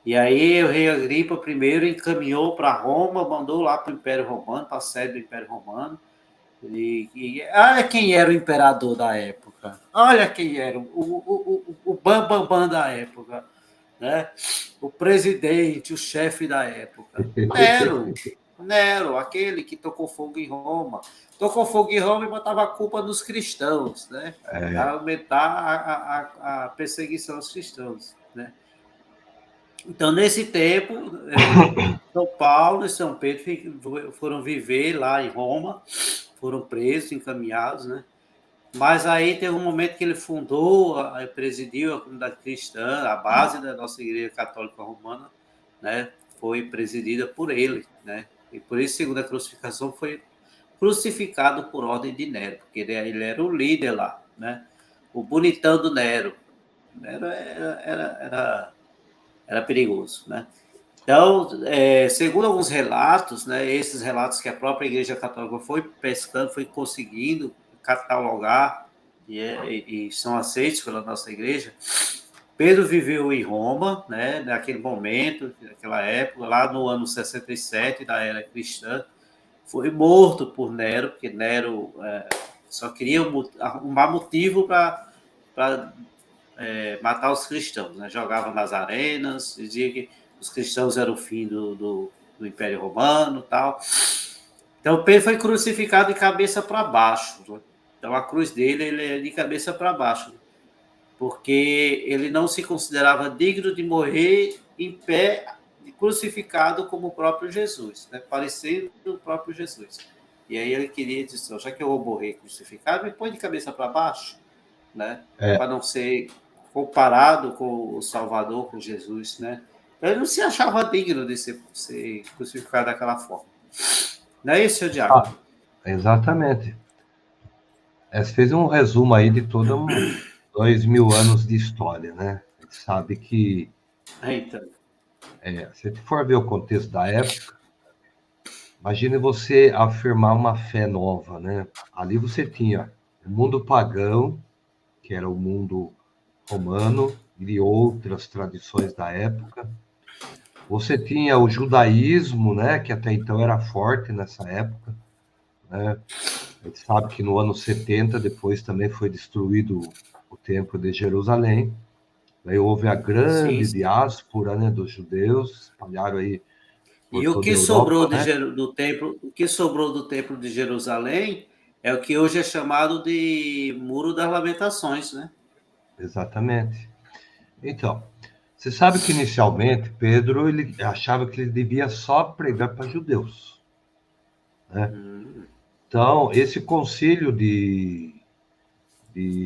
E aí o rei Agripa I encaminhou para Roma, mandou lá para o Império Romano, para a sede do Império Romano. Olha quem era o imperador da época. Olha quem era o bambambam da época, né? O presidente, o chefe da época. Nero, aquele que tocou fogo em Roma. Tocou fogo em Roma e botava a culpa nos cristãos, né? Para aumentar a perseguição aos cristãos, né? Então, nesse tempo, São Paulo e São Pedro foram viver lá em Roma, foram presos, encaminhados, né? Mas aí teve um momento que ele fundou, presidiu a comunidade cristã, a base da nossa Igreja Católica Romana, né? Foi presidida por ele, né? E por isso, segundo a crucificação, foi crucificado por ordem de Nero, porque ele era o líder lá, né? O bonitão do Nero. Nero era perigoso, né? Então, segundo alguns relatos, né, esses relatos que a própria Igreja Católica foi pescando, foi conseguindo catalogar e são aceitos pela nossa Igreja, Pedro viveu em Roma, né, naquele momento, naquela época, lá no ano 67 da era cristã, foi morto por Nero, porque Nero só queria arrumar motivo para matar os cristãos, né? Jogava nas arenas, dizia que os cristãos eram o fim do Império Romano, tal. Então Pedro foi crucificado de cabeça para baixo. Né? Então a cruz dele ele é de cabeça para baixo, porque ele não se considerava digno de morrer em pé, crucificado como o próprio Jesus, né? Parecendo o próprio Jesus. E aí ele queria dizer, já que eu vou morrer crucificado, me põe de cabeça para baixo, né? Para não ser comparado com o Salvador, com Jesus, né? Ele não se achava digno de ser crucificado daquela forma. Não é isso, seu Diago? Exatamente. Você fez um resumo aí de todos 2.000 anos de história, né? A gente sabe que, Então. se a gente for ver o contexto da época, imagine você afirmar uma fé nova, né? Ali você tinha o mundo pagão, que era o mundo romano, e outras tradições da época. Você tinha o judaísmo, né, que até então era forte nessa época, né? A gente sabe que no ano 70 depois também foi destruído o Templo de Jerusalém. Daí houve a grande Sim. diáspora, né, dos judeus, espalharam aí por E o toda a que sobrou Europa, né? do templo, o que sobrou do templo de Jerusalém é o que hoje é chamado de Muro das Lamentações, né? Exatamente. Então, você sabe que inicialmente Pedro ele achava que ele devia só pregar para judeus. né? Então, esse concílio de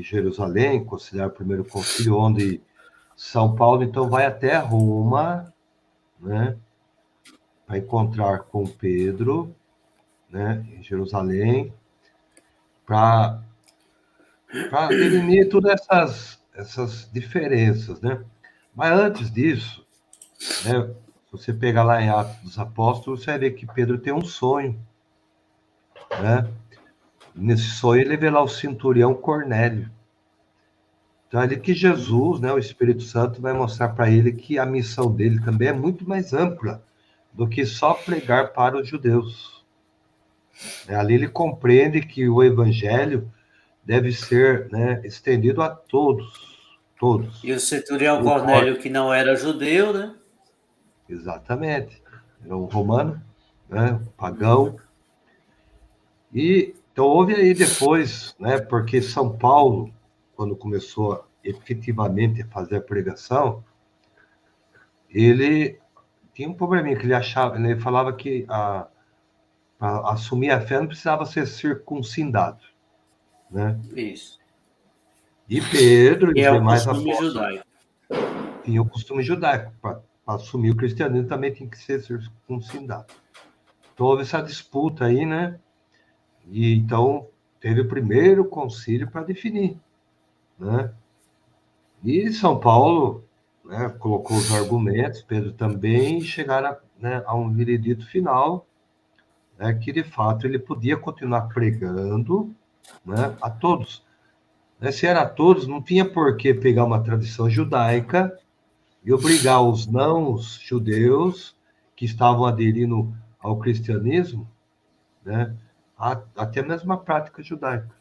Jerusalém, considerado o primeiro concílio, onde São Paulo, então, vai até Roma, né? Para encontrar com Pedro, né? Em Jerusalém, para definir todas essas diferenças, né? Mas antes disso, né? Se você pegar lá em Atos dos Apóstolos, você vai ver que Pedro tem um sonho, né? Nesse sonho ele vê lá o centurião Cornélio. Então é ali que Jesus, né, o Espírito Santo, vai mostrar para ele que a missão dele também é muito mais ampla do que só pregar para os judeus. Ali ele compreende que o evangelho deve ser, né, estendido a todos, todos. E o centurião Não importa. Cornélio, que não era judeu, né? Exatamente. Era um romano, né, um pagão. E então houve aí depois, né, porque São Paulo, quando começou efetivamente a fazer a pregação, ele tinha um probleminha que ele achava, ele falava que para assumir a fé não precisava ser circuncidado, né? Isso. E Pedro e Que os é o demais costume apóstolos judaico. tinham o costume judaico, para assumir o cristianismo também tem que ser circuncidado. Então houve essa disputa aí, né? E então teve o primeiro concílio para definir, né? E São Paulo, né, colocou os argumentos, Pedro também, e chegaram a, né, a um veredito final, né, que de fato ele podia continuar pregando, né, a todos. Né, se era a todos, não tinha por que pegar uma tradição judaica e obrigar os não-judeus que estavam aderindo ao cristianismo, né, a ter a mesma prática judaica.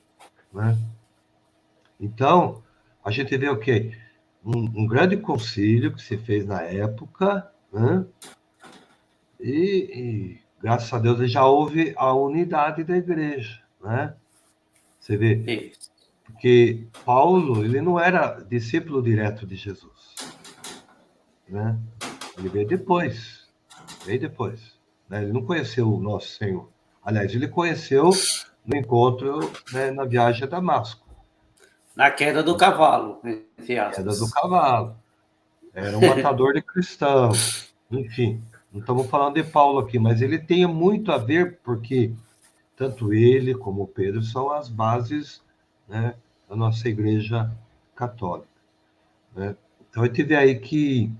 Né? Então, a gente vê o quê? Um grande concílio que se fez na época, né? E graças a Deus já houve a unidade da igreja, né? Você vê, Isso. porque Paulo, ele não era discípulo direto de Jesus, né? Ele veio depois, né? Ele não conheceu o nosso Senhor. Aliás, ele conheceu no encontro, né, na viagem a Damasco. Na queda do cavalo, entre Queda do aspas. cavalo. Era um matador de cristãos. Enfim, não estamos falando de Paulo aqui, mas ele tem muito a ver, porque tanto ele como Pedro são as bases, né, da nossa igreja católica. Né? Então, a gente vê aí que,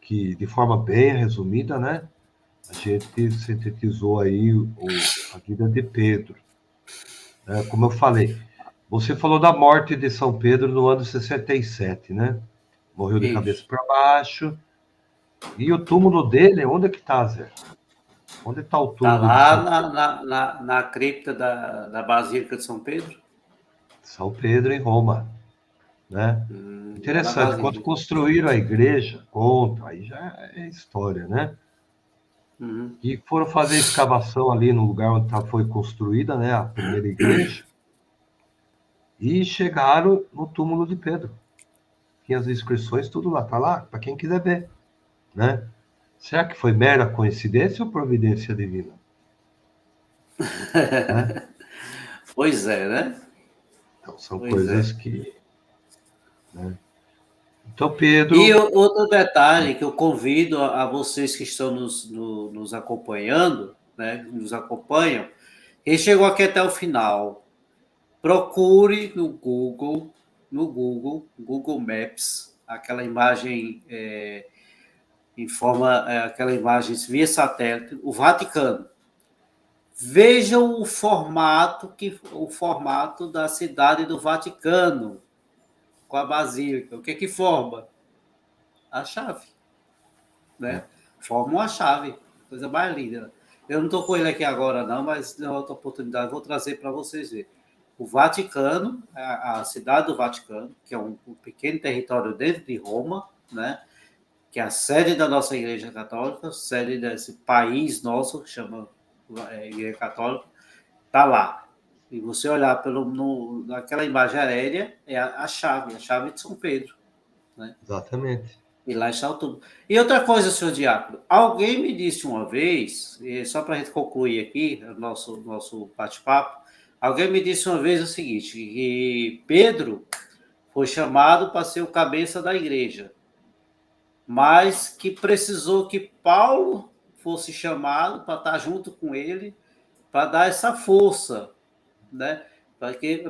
de forma bem resumida, né, a gente sintetizou aí a vida de Pedro. Né? Como eu falei, você falou da morte de São Pedro no ano 67, né? Morreu de cabeça Isso. para baixo. E o túmulo dele, onde é que está, Zé? Onde está o Está túmulo de lá São Pedro? na cripta da Basílica de São Pedro. São Pedro, em Roma. Né? Lá na Interessante, quando Basílica. construíram a igreja, conta, aí já é história, né? Uhum. E foram fazer escavação ali no lugar onde foi construída, né, a primeira igreja, e chegaram no túmulo de Pedro. Tinha as inscrições, tudo lá, tá lá, para quem quiser ver, né? Será que foi mera coincidência ou providência divina? Né? Pois é, né? Então, são Pois coisas é. que... Né? Então, E Pedro... outro detalhe que eu convido a vocês que estão nos acompanhando, né, nos acompanham, quem chegou aqui até o final, procure no Google Maps, aquela imagem aquela imagem via satélite, o Vaticano. Vejam o formato da cidade do Vaticano com a Basílica. O que forma? A chave. Né? Forma uma chave, coisa mais linda. Eu não estou com ele aqui agora, não, mas na outra oportunidade vou trazer para vocês verem. O Vaticano, a cidade do Vaticano, que é um pequeno território dentro de Roma, né? Que é a sede da nossa Igreja Católica, sede desse país nosso, que chama Igreja Católica, está lá. E você olhar naquela imagem aérea, é a chave de São Pedro. Né? Exatamente. E lá está o túmulo. E outra coisa, senhor Diácono, alguém me disse uma vez, e só para a gente concluir aqui o nosso bate-papo, alguém me disse uma vez o seguinte, que Pedro foi chamado para ser o cabeça da igreja, mas que precisou que Paulo fosse chamado para estar junto com ele, para dar essa força, né?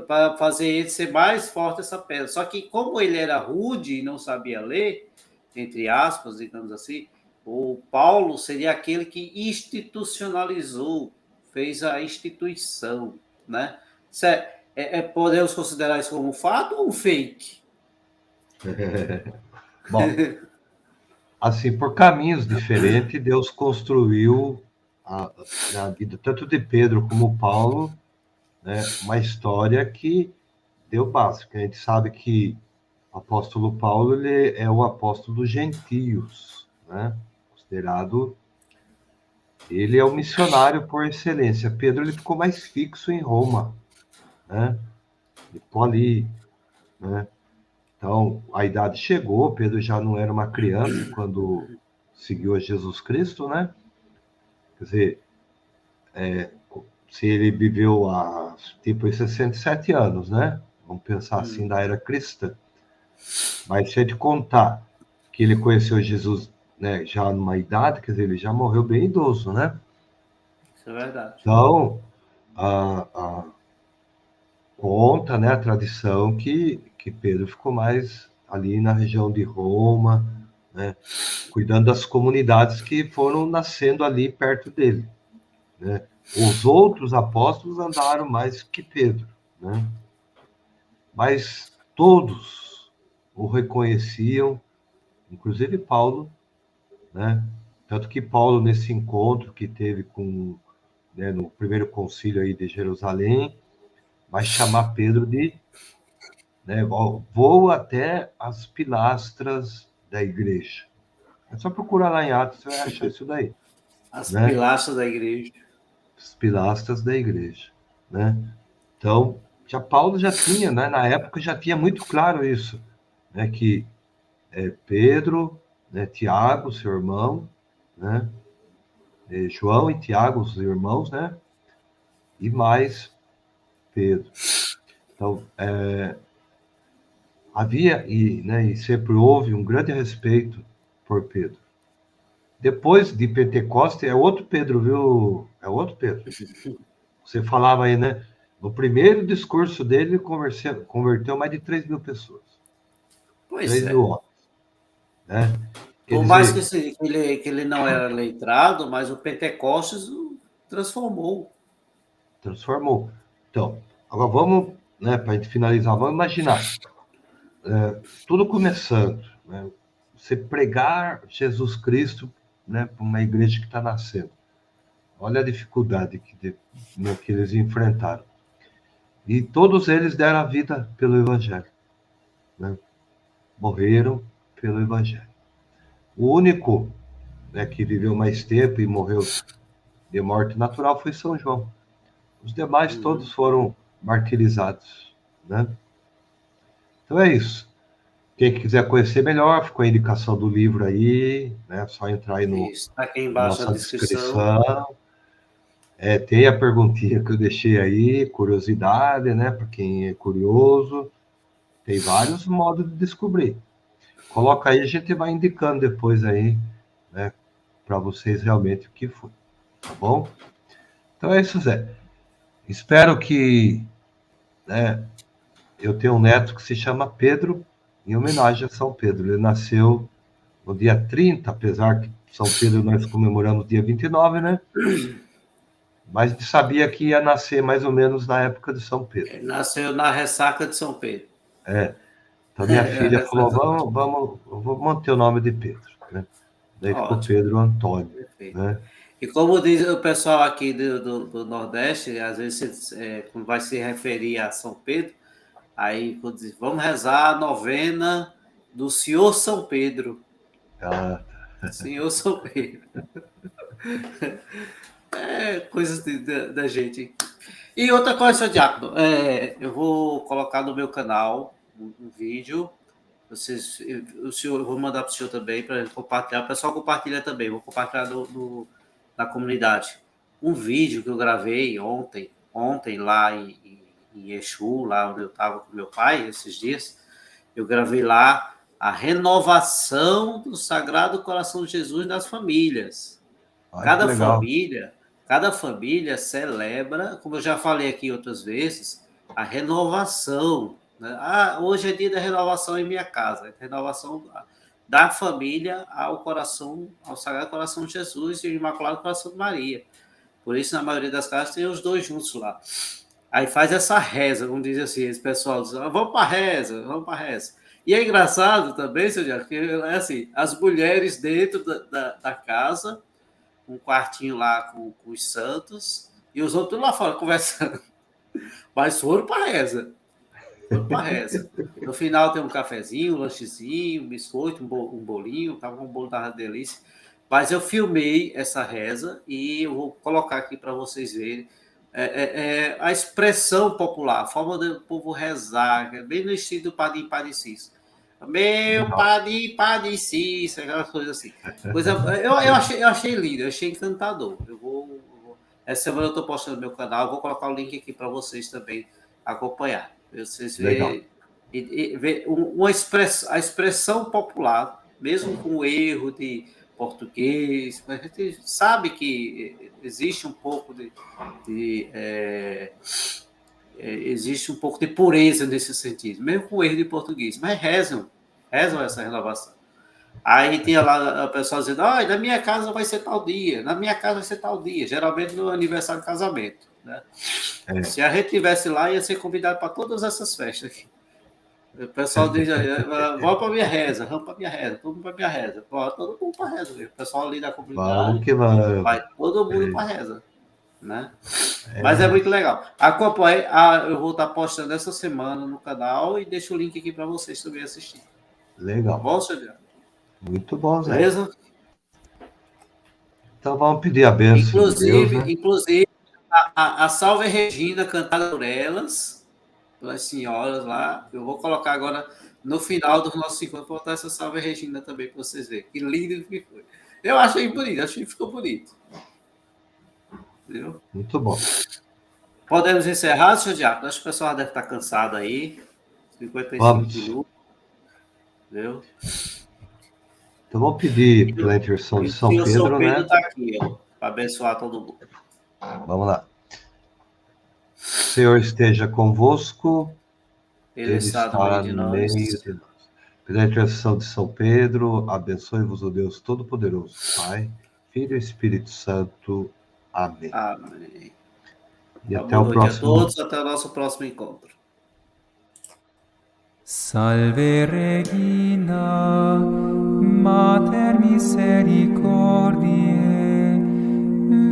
Para fazer ele ser mais forte essa pedra. Só que como ele era rude e não sabia ler, entre aspas, digamos assim, o Paulo seria aquele que institucionalizou, fez a instituição, né? Podemos considerar isso como um fato ou um fake? Bom, assim, por caminhos diferentes, Deus construiu na vida tanto de Pedro como Paulo, né, uma história que deu básico. A gente sabe que o apóstolo Paulo ele é o apóstolo dos gentios, né? Considerado, ele é o missionário por excelência. Pedro ele ficou mais fixo em Roma, né? Ele ficou ali, né? Então, a idade chegou, Pedro já não era uma criança quando seguiu a Jesus Cristo, né? Quer dizer, se ele viveu há tipo 67 anos, né? Vamos pensar assim da era cristã. Mas se a gente contar que ele conheceu Jesus, né, já numa idade, quer dizer, ele já morreu bem idoso, né? Isso é verdade. Então, a conta, né, a tradição que Pedro ficou mais ali na região de Roma, né, cuidando das comunidades que foram nascendo ali perto dele, né? Os outros apóstolos andaram mais que Pedro, né? Mas todos o reconheciam, inclusive Paulo, né? Tanto que Paulo, nesse encontro que teve com, né, no primeiro concílio aí de Jerusalém, vai chamar Pedro de, né, vou até as pilastras da igreja. É só procurar lá em Atos, você vai achar isso daí, As né? pilastras da igreja. As pilastras da igreja, né? Então, já Paulo já tinha, né, na época já tinha muito claro isso, né, que Pedro, né, Tiago, seu irmão, né, João e Tiago, os irmãos, né, e mais Pedro. Então, havia né, e sempre houve um grande respeito por Pedro. Depois de Pentecostes, é outro Pedro, viu? É outro Pedro. Você falava aí, né? No primeiro discurso dele, converteu mais de 3 mil pessoas. Pois 3 mil é. homens, né? Quer Por mais dizer, que ele não era letrado, mas o Pentecostes o transformou. transformou. Então, agora vamos, né, para a gente finalizar, vamos imaginar, tudo começando, né? Você pregar Jesus Cristo, né, para uma igreja que está nascendo. Olha a dificuldade né, que eles enfrentaram. E todos eles deram a vida pelo Evangelho, né? Morreram pelo Evangelho. O único, né, que viveu mais tempo e morreu de morte natural foi São João. Os demais todos foram martirizados, né? Então é isso. Quem quiser conhecer melhor, ficou a indicação do livro aí, né? É só entrar aí Isso. Está aqui na embaixo a nossa descrição. descrição. Tem a perguntinha que eu deixei aí, curiosidade, né? Para quem é curioso. Tem vários modos de descobrir. Coloca aí, a gente vai indicando depois aí, né? Para vocês realmente o que foi, tá bom? Então é isso, Zé. Espero que, né, eu tenho um neto que se chama Pedro, em homenagem a São Pedro. Ele nasceu no dia 30, apesar que São Pedro nós comemoramos dia 29, né? Mas a gente sabia que ia nascer mais ou menos na época de São Pedro. Ele nasceu na ressaca de São Pedro. Então minha filha falou, vamos manter o nome de Pedro, né? Daí ficou Ótimo, Pedro Antônio, perfeito. né? E como diz o pessoal aqui do Nordeste, às vezes quando vai se referir a São Pedro, aí quando diz, vamos rezar a novena do Senhor São Pedro. Ah, Senhor São Pedro. Coisas da gente. E outra coisa, seu Diácono, eu vou colocar no meu canal um vídeo o senhor, eu vou mandar para o senhor também, para ele compartilhar. O pessoal compartilha também, vou compartilhar na comunidade. Um vídeo que eu gravei ontem lá em Exu, lá onde eu estava com meu pai, esses dias. Eu gravei lá a renovação do Sagrado Coração de Jesus nas famílias. Cada família celebra, como eu já falei aqui outras vezes, a renovação. Né? Hoje é dia da renovação em minha casa, renovação da família ao Sagrado Coração de Jesus e ao Imaculado Coração de Maria. Por isso, na maioria das casas, tem os dois juntos lá. Aí faz essa reza, como diz assim, esse pessoal diz, vamos para a reza, vamos para a reza. E é engraçado também, seu Diário, que é assim, as mulheres dentro da casa, um quartinho lá com os santos, e os outros lá fora conversando. Mas foram para a reza. No final tem um cafezinho, um lanchezinho, um biscoito, um bolinho, tava um bolo da delícia. Mas eu filmei essa reza e eu vou colocar aqui para vocês verem a expressão popular, a forma do povo rezar, bem no estilo do Padim Padicício. Meu Padim Padicício, aquelas coisas assim. Eu achei lindo, eu achei encantador. Essa semana eu estou postando no meu canal, vou colocar o link aqui para vocês também acompanhar. Vocês verem a expressão popular, mesmo com erro de português, a gente sabe que existe um pouco existe um pouco de pureza nesse sentido, mesmo com erro de português, mas rezam essa renovação. Aí tinha lá o pessoal dizendo, na minha casa vai ser tal dia, na minha casa vai ser tal dia, geralmente no aniversário de casamento. Né? Se a gente estivesse lá, ia ser convidado para todas essas festas aqui. O pessoal diz, vamos para minha reza, todo mundo para minha reza. Todo mundo para reza. O pessoal ali da comunidade vai todo mundo para reza. Né? Mas é muito legal. Acompanhe, eu vou estar postando essa semana no canal e deixo o link aqui para vocês também assistirem. Legal. Tá bom, senhor? Muito bom, Zé. Beleza? Então vamos pedir a bênção de Deus, né? Inclusive a Salve Regina cantada por elas, pelas senhoras lá, eu vou colocar agora no final do nosso encontro, vou botar essa Salve Regina também para vocês verem. Que lindo que foi. Eu achei bonito, achei que ficou bonito. Entendeu? Muito bom. Podemos encerrar, senhor Diácono? Acho que o pessoal deve estar cansado aí. 55 minutos. Entendeu? Então vamos pedir pela intercessão de São Pedro, São Pedro, né? Está aqui, para abençoar todo mundo. Vamos lá. O Senhor esteja convosco. Ele está no meio de nós. Pela intercessão de São Pedro, abençoe-vos o Deus Todo-Poderoso, Pai, Filho e Espírito Santo. Amém. Amém. E até o próximo. A todos, até o nosso próximo encontro. Salve Regina, Mater misericordiae,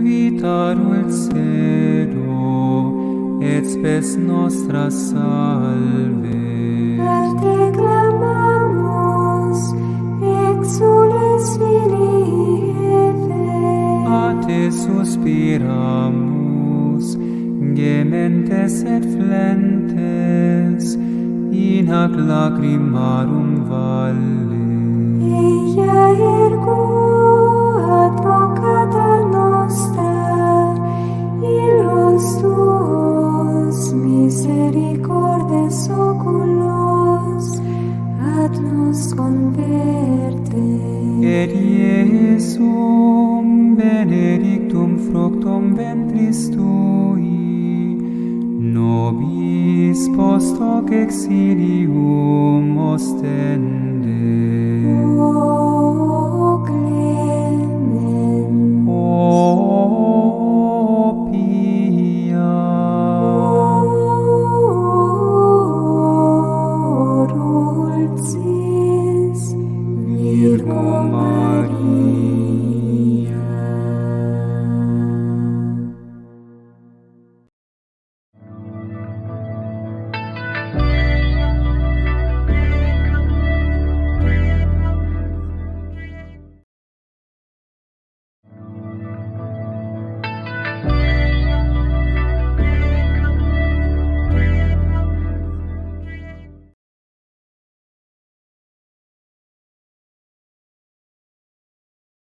vita dulcedo, et spes nostra salve. Per te clamamus, exules filii Eve. A te suspiramus, gementes et flentes, in hac lacrimarum valle. Ea ergo advocata nostra, illos tuos misericordes oculos ad nos converte. Et Iesum benedictum fructum ventris tui, nobis post hoc exilium ostende. O clemens, O pia, o dulcis Virgo Maria.